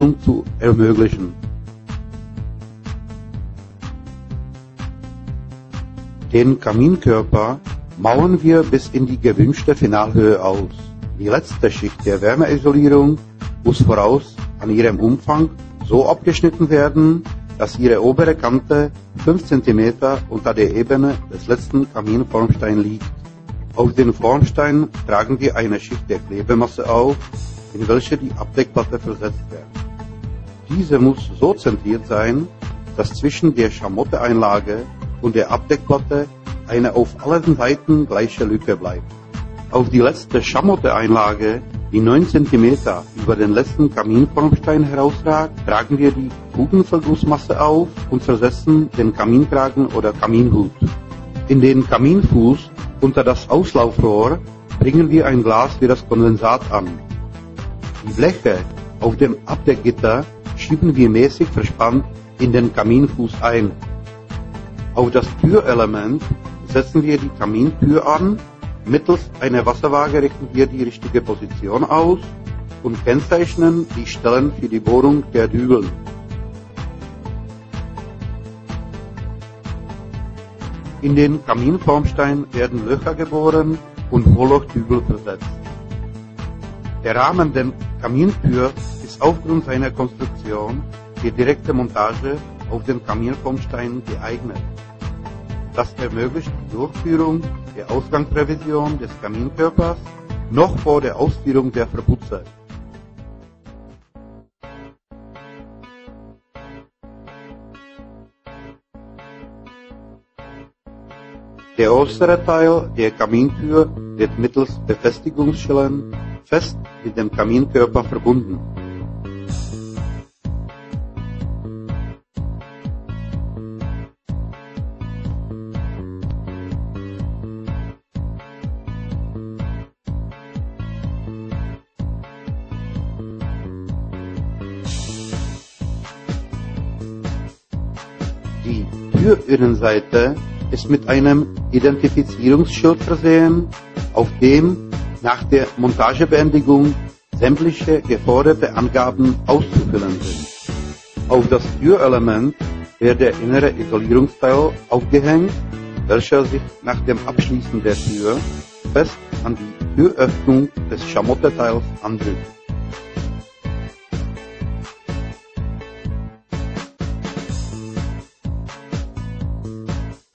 zu ermöglichen. Den Kaminkörper mauern wir bis in die gewünschte Finalhöhe aus. Die letzte Schicht der Wärmeisolierung muss voraus an ihrem Umfang so abgeschnitten werden, dass ihre obere Kante 5 cm unter der Ebene des letzten Kaminformsteins liegt. Auf den Formstein tragen wir eine Schicht der Klebemasse auf, in welche die Abdeckplatte versetzt wird. Diese muss so zentriert sein, dass zwischen der Schamotteeinlage und der Abdeckplatte eine auf allen Seiten gleiche Lücke bleibt. Auf die letzte Schamotteeinlage, die 9 cm über den letzten Kaminformstein herausragt, tragen wir die Fugenvergussmasse auf und versetzen den Kaminkragen oder Kaminhut. In den Kaminfuß unter das Auslaufrohr bringen wir ein Glas für das Kondensat an. Die Bleche auf dem Abdeckgitter schieben wir mäßig verspannt in den Kaminfuß ein. Auf das Türelement setzen wir die Kamintür an, mittels einer Wasserwaage richten wir die richtige Position aus und kennzeichnen die Stellen für die Bohrung der Dübel. In den Kaminformstein werden Löcher geboren und Hohllochtübel versetzt. Der Rahmen der Kamintür ist aufgrund seiner Konstruktion für direkte Montage auf den Kaminformstein geeignet. Das ermöglicht die Durchführung der Ausgangsrevision des Kaminkörpers noch vor der Ausführung der Verputze. Der äußere Teil der Kamintür wird mittels Befestigungsschellen fest mit dem Kaminkörper verbunden. Die Türinnenseite ist mit einem Identifizierungsschild versehen, auf dem nach der Montagebeendigung sämtliche geforderte Angaben auszufüllen sind. Auf das Türelement wird der innere Isolierungsteil aufgehängt, welcher sich nach dem Abschließen der Tür fest an die Türöffnung des Schamotteteils andrückt.